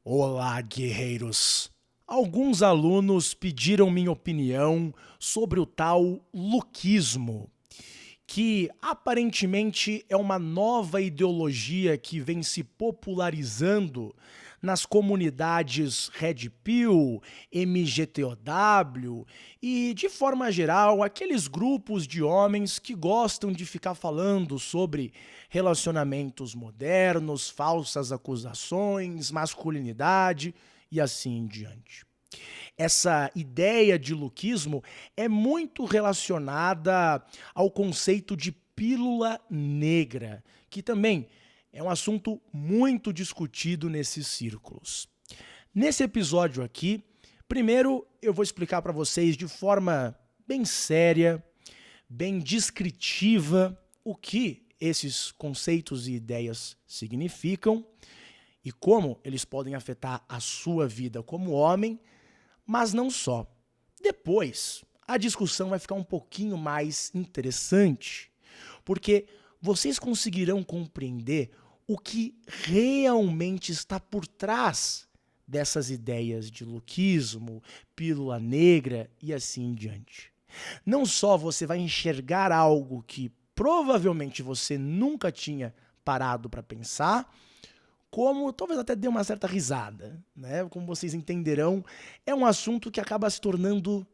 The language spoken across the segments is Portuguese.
Olá, guerreiros! Alguns alunos pediram minha opinião sobre o tal lookismo, que aparentemente é uma nova ideologia que vem se popularizando nas comunidades Red Pill, MGTOW e, de forma geral, aqueles grupos de homens que gostam de ficar falando sobre relacionamentos modernos, falsas acusações, masculinidade e assim em diante. Essa ideia de lookismo é muito relacionada ao conceito de pílula negra, que também é um assunto muito discutido nesses círculos. Nesse episódio aqui, primeiro eu vou explicar para vocês de forma bem séria, bem descritiva, o que esses conceitos e ideias significam e como eles podem afetar a sua vida como homem, mas não só. Depois, a discussão vai ficar um pouquinho mais interessante, porque vocês conseguirão compreender o que realmente está por trás dessas ideias de lookismo, pílula negra e assim em diante. Não só você vai enxergar algo que provavelmente você nunca tinha parado para pensar, como talvez até dê uma certa risada, né? Como vocês entenderão, é um assunto que acaba se tornando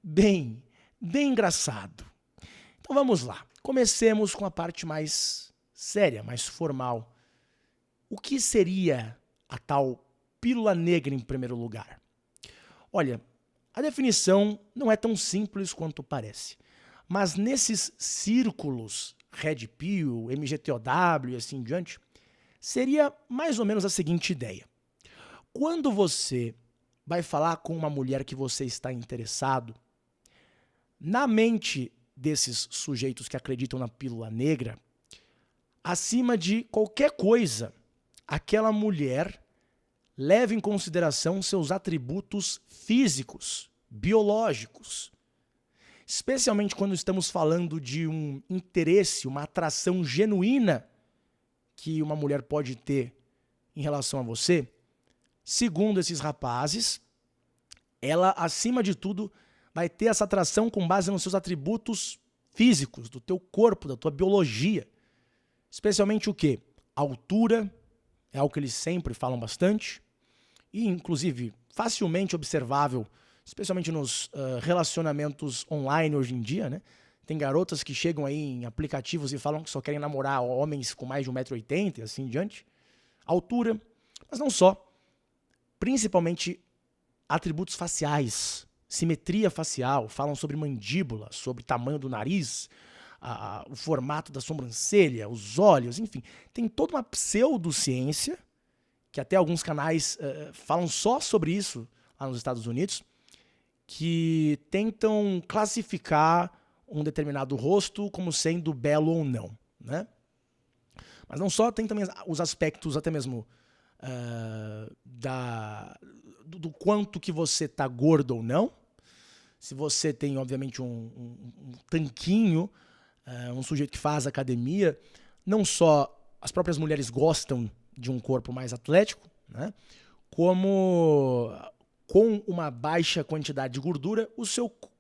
bem engraçado. Então vamos lá. Comecemos com a parte mais séria, mais formal. O que seria a tal pílula negra em primeiro lugar? Olha, a definição não é tão simples quanto parece. Mas nesses círculos Red Pill, MGTOW e assim em diante, seria mais ou menos a seguinte ideia. Quando você vai falar com uma mulher que você está interessado, na mente desses sujeitos que acreditam na pílula negra, acima de qualquer coisa, aquela mulher leva em consideração seus atributos físicos, biológicos. Especialmente quando estamos falando de um interesse, uma atração genuína que uma mulher pode ter em relação a você, segundo esses rapazes, ela, acima de tudo, vai ter essa atração com base nos seus atributos físicos, do teu corpo, da tua biologia. Especialmente o quê? A altura, é algo que eles sempre falam bastante, e inclusive facilmente observável, especialmente nos relacionamentos online hoje em dia, né? Tem garotas que chegam aí em aplicativos e falam que só querem namorar homens com mais de 1,80 m e assim em diante. Altura, mas não só. Principalmente atributos faciais, simetria facial, falam sobre mandíbula, sobre tamanho do nariz, o formato da sobrancelha, os olhos, enfim. Tem toda uma pseudociência, que até alguns canais falam só sobre isso lá nos Estados Unidos, que tentam classificar um determinado rosto como sendo belo ou não, né? Mas não só, tem também os aspectos até mesmo do quanto que você tá gordo ou não. Se você tem, obviamente, um tanquinho, um sujeito que faz academia, não só as próprias mulheres gostam de um corpo mais atlético, né? Como com uma baixa quantidade de gordura,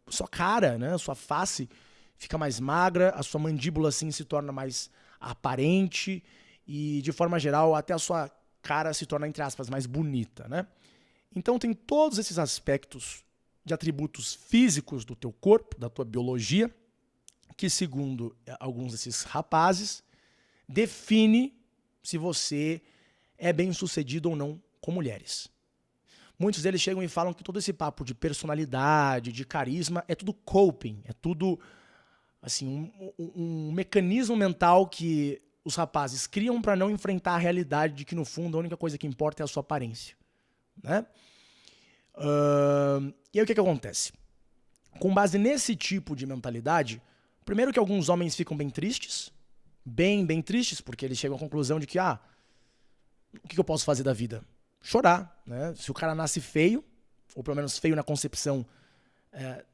sua cara, né, a sua face fica mais magra, a sua mandíbula assim se torna mais aparente e, de forma geral, até a sua cara se torna, entre aspas, mais bonita, né? Então tem todos esses aspectos de atributos físicos do teu corpo, da tua biologia, que, segundo alguns desses rapazes, define se você é bem-sucedido ou não com mulheres. Muitos deles chegam e falam que todo esse papo de personalidade, de carisma, é tudo coping, é tudo assim, um mecanismo mental que os rapazes criam para não enfrentar a realidade de que, no fundo, a única coisa que importa é a sua aparência, né? E aí o que acontece? Com base nesse tipo de mentalidade, primeiro que alguns homens ficam bem tristes, bem tristes, porque eles chegam à conclusão de que, o que eu posso fazer da vida? Chorar, né? Se o cara nasce feio, ou pelo menos feio na concepção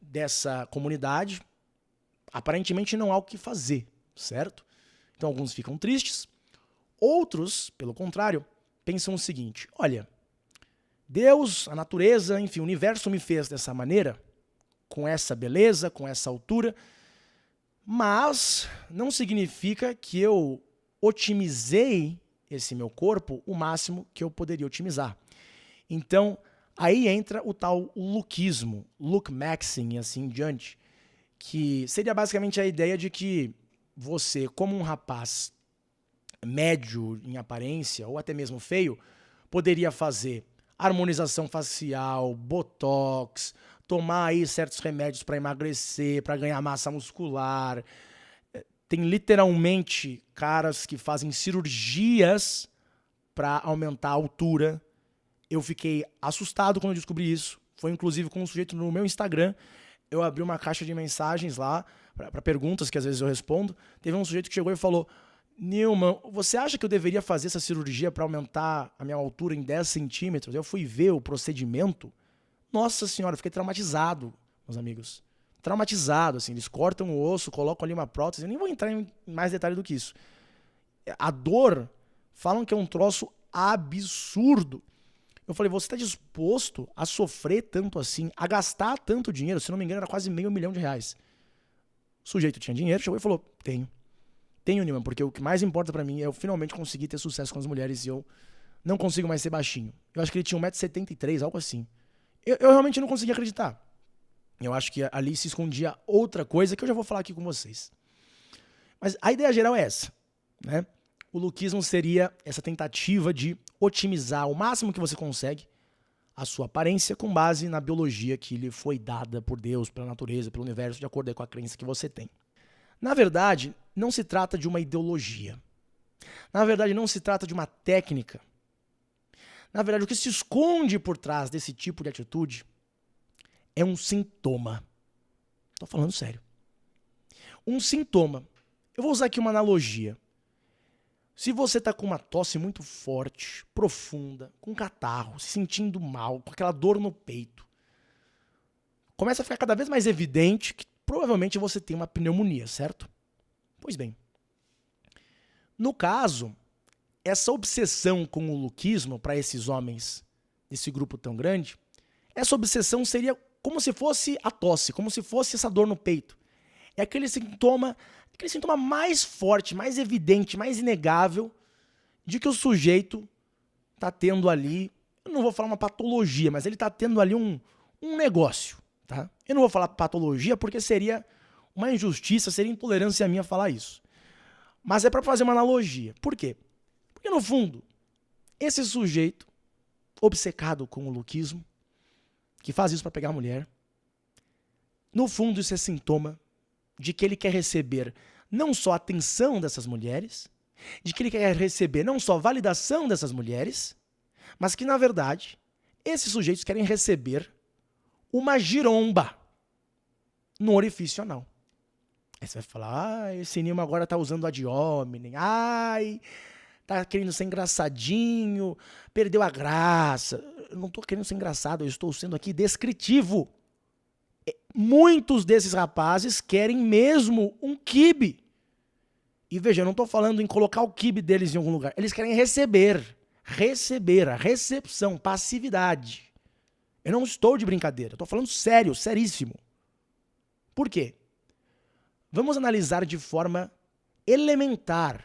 dessa comunidade, aparentemente não há o que fazer, certo? Então alguns ficam tristes, outros, pelo contrário, pensam o seguinte: olha, Deus, a natureza, enfim, o universo me fez dessa maneira, com essa beleza, com essa altura, mas não significa que eu otimizei esse meu corpo o máximo que eu poderia otimizar. Então, aí entra o tal lookismo, look maxing e assim em diante, que seria basicamente a ideia de que você, como um rapaz médio em aparência, ou até mesmo feio, poderia fazer harmonização facial, botox, tomar aí certos remédios para emagrecer, para ganhar massa muscular. Tem literalmente caras que fazem cirurgias para aumentar a altura. Eu fiquei assustado quando eu descobri isso. Foi inclusive com um sujeito no meu Instagram. Eu abri uma caixa de mensagens lá para perguntas que às vezes eu respondo. Teve um sujeito que chegou e falou: Nilman, você acha que eu deveria fazer essa cirurgia para aumentar a minha altura em 10 centímetros? Eu fui ver o procedimento. Nossa senhora, eu fiquei traumatizado, meus amigos. Traumatizado, assim. Eles cortam o osso, colocam ali uma prótese. Eu nem vou entrar em mais detalhe do que isso. A dor, falam que é um troço absurdo. Eu falei, você está disposto a sofrer tanto assim, a gastar tanto dinheiro? Se não me engano, era quase R$500 mil. O sujeito tinha dinheiro, chegou e falou, tenho. Tenho, Nilman, porque o que mais importa pra mim é eu finalmente conseguir ter sucesso com as mulheres e eu não consigo mais ser baixinho. Eu acho que ele tinha 1,73 m, algo assim. Eu realmente não conseguia acreditar. Eu acho que ali se escondia outra coisa que eu já vou falar aqui com vocês. Mas a ideia geral é essa, né? O lookismo seria essa tentativa de otimizar o máximo que você consegue a sua aparência com base na biologia que lhe foi dada por Deus, pela natureza, pelo universo, de acordo com a crença que você tem. Na verdade, não se trata de uma ideologia. Na verdade, não se trata de uma técnica. Na verdade, o que se esconde por trás desse tipo de atitude é um sintoma. Estou falando sério. Um sintoma. Eu vou usar aqui uma analogia. Se você está com uma tosse muito forte, profunda, com catarro, se sentindo mal, com aquela dor no peito, começa a ficar cada vez mais evidente que provavelmente você tem uma pneumonia, certo? Pois bem, no caso, essa obsessão com o lookismo para esses homens desse grupo tão grande, essa obsessão seria como se fosse a tosse, como se fosse essa dor no peito. É aquele sintoma mais forte, mais evidente, mais inegável de que o sujeito está tendo ali, eu não vou falar uma patologia, mas ele está tendo ali um negócio. Tá? Eu não vou falar patologia porque seria uma injustiça, seria intolerância minha falar isso. Mas é para fazer uma analogia. Por quê? Porque no fundo, esse sujeito obcecado com o lookismo, que faz isso para pegar a mulher, no fundo isso é sintoma de que ele quer receber não só a atenção dessas mulheres, de que ele quer receber não só a validação dessas mulheres, mas que na verdade esses sujeitos querem receber uma giromba no orifício anal. Aí você vai falar, esse Nilman agora tá usando ad hominem, tá querendo ser engraçadinho, perdeu a graça. Eu não tô querendo ser engraçado, eu estou sendo aqui descritivo. Muitos desses rapazes querem mesmo um quibe. E veja, eu não tô falando em colocar o quibe deles em algum lugar. Eles querem receber, a recepção, passividade. Eu não estou de brincadeira, estou falando sério, seríssimo. Por quê? Vamos analisar de forma elementar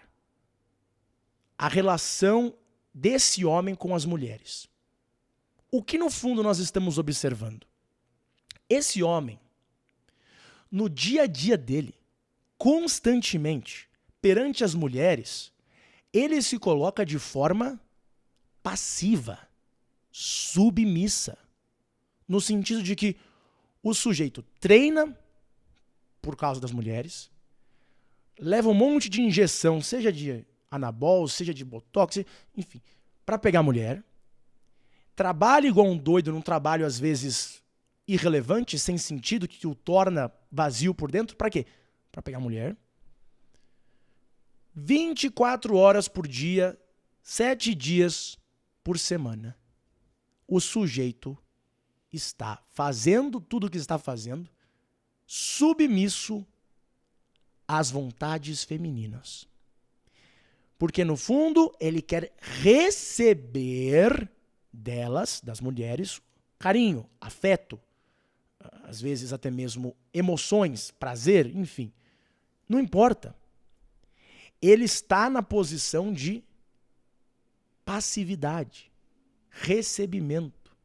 a relação desse homem com as mulheres. O que no fundo nós estamos observando? Esse homem, no dia a dia dele, constantemente, perante as mulheres, ele se coloca de forma passiva, submissa. No sentido de que o sujeito treina por causa das mulheres, leva um monte de injeção, seja de anabol, seja de botox, enfim, para pegar a mulher, trabalha igual um doido num trabalho às vezes irrelevante, sem sentido, que o torna vazio por dentro, para quê? Para pegar a mulher. 24 horas por dia, 7 dias por semana. O sujeito está fazendo tudo o que está fazendo, submisso às vontades femininas. Porque, no fundo, ele quer receber delas, das mulheres, carinho, afeto, às vezes até mesmo emoções, prazer, enfim. Não importa. Ele está na posição de passividade, recebimento.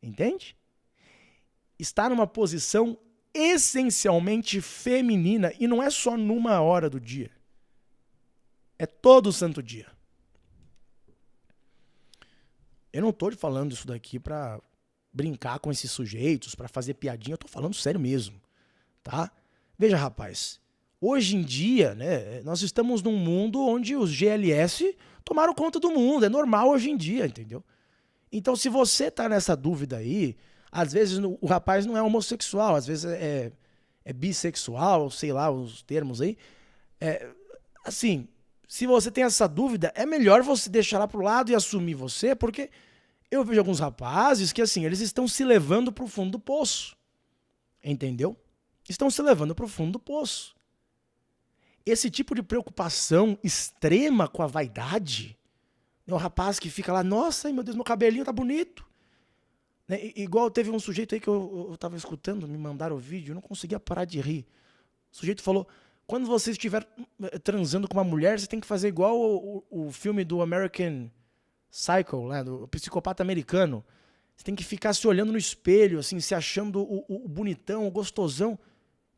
Entende? Está numa posição essencialmente feminina e não é só numa hora do dia. É todo o santo dia. Eu não tô falando isso daqui pra brincar com esses sujeitos, pra fazer piadinha, eu tô falando sério mesmo, tá? Veja, rapaz, hoje em dia, né, nós estamos num mundo onde os GLS tomaram conta do mundo, é normal hoje em dia, entendeu? Então, se você tá nessa dúvida aí, às vezes o rapaz não é homossexual, às vezes é bissexual, sei lá os termos aí. Assim, se você tem essa dúvida, é melhor você deixar lá pro lado e assumir você, porque eu vejo alguns rapazes que, assim, eles estão se levando pro fundo do poço. Entendeu? Estão se levando pro fundo do poço. Esse tipo de preocupação extrema com a vaidade, é o rapaz que fica lá, nossa, ai, meu Deus, meu cabelinho tá bonito. Né? Igual teve um sujeito aí que eu tava escutando, me mandaram o vídeo, eu não conseguia parar de rir. O sujeito falou, quando você estiver transando com uma mulher, você tem que fazer igual o filme do American Psycho, né, do psicopata americano. Você tem que ficar se olhando no espelho, assim, se achando o bonitão, o gostosão.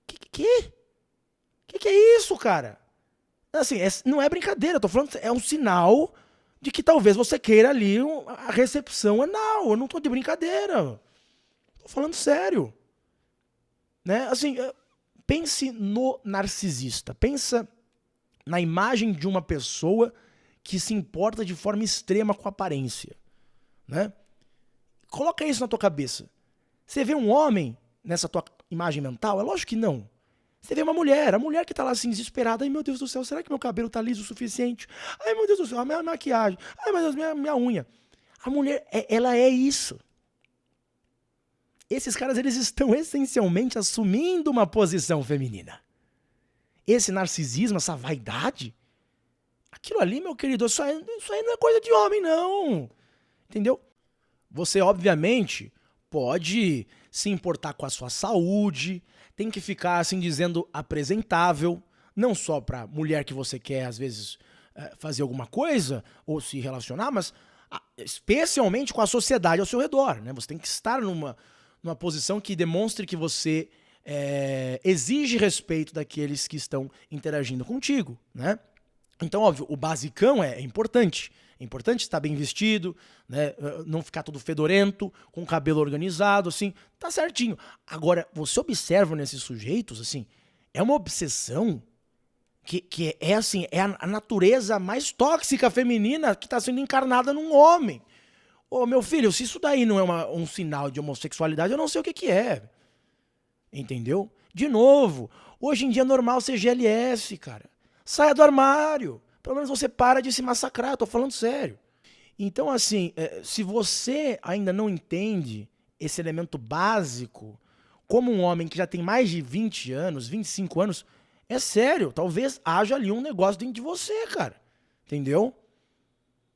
Que é isso, cara? Assim, não é brincadeira, eu tô falando, é um sinal de que talvez você queira ali a recepção anal. Eu não tô de brincadeira. Tô falando sério. Né? Assim, pense no narcisista. Pensa na imagem de uma pessoa que se importa de forma extrema com a aparência. Né? Coloca isso na tua cabeça. Você vê um homem nessa tua imagem mental? É lógico que não. Você vê uma mulher, a mulher que tá lá assim desesperada. Ai, meu Deus do céu, será que meu cabelo tá liso o suficiente? Ai, meu Deus do céu, a minha maquiagem. Ai, meu Deus, minha unha. A mulher, ela é isso. Esses caras, eles estão essencialmente assumindo uma posição feminina. Esse narcisismo, essa vaidade, aquilo ali, meu querido, isso aí não é coisa de homem, não. Entendeu? Você, obviamente, pode se importar com a sua saúde, tem que ficar, assim dizendo, apresentável, não só pra mulher que você quer, às vezes, fazer alguma coisa ou se relacionar, mas especialmente com a sociedade ao seu redor, né? Você tem que estar numa posição que demonstre que você exige respeito daqueles que estão interagindo contigo, né? Então, óbvio, o basicão é importante. É importante estar bem vestido, né? Não ficar todo fedorento, com o cabelo organizado, assim, tá certinho. Agora, você observa nesses sujeitos, assim, é uma obsessão que é assim, é a natureza mais tóxica feminina que está sendo encarnada num homem. Ô, meu filho, se isso daí não é um sinal de homossexualidade, eu não sei o que é. Entendeu? De novo, hoje em dia é normal ser GLS, cara. Saia do armário. Pelo menos você para de se massacrar, eu tô falando sério. Então, assim, se você ainda não entende esse elemento básico, como um homem que já tem mais de 20 anos, 25 anos, é sério, talvez haja ali um negócio dentro de você, cara. Entendeu?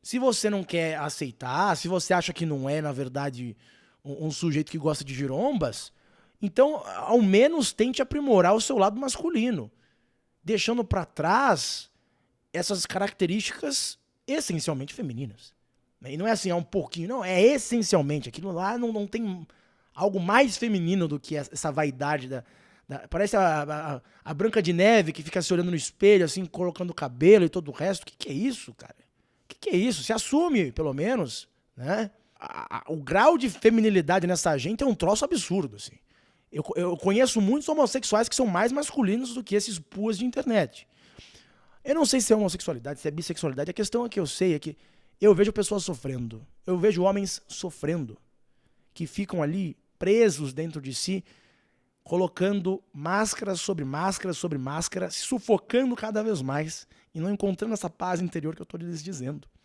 Se você não quer aceitar, se você acha que não é, na verdade, um sujeito que gosta de girombas, então, ao menos tente aprimorar o seu lado masculino, deixando pra trás essas características essencialmente femininas. E não é assim, é um pouquinho, não, é essencialmente. Aquilo lá não tem algo mais feminino do que essa vaidade parece a Branca de Neve que fica se olhando no espelho, assim, colocando o cabelo e todo o resto. O que é isso, cara? O que é isso? Se assume, pelo menos, né? O grau de feminilidade nessa gente é um troço absurdo, assim. Eu conheço muitos homossexuais que são mais masculinos do que esses puas de internet. Eu não sei se é homossexualidade, se é bissexualidade. A questão é que eu sei é que eu vejo pessoas sofrendo. Eu vejo homens sofrendo. Que ficam ali presos dentro de si, colocando máscara sobre máscara sobre máscara, se sufocando cada vez mais e não encontrando essa paz interior que eu estou lhes dizendo.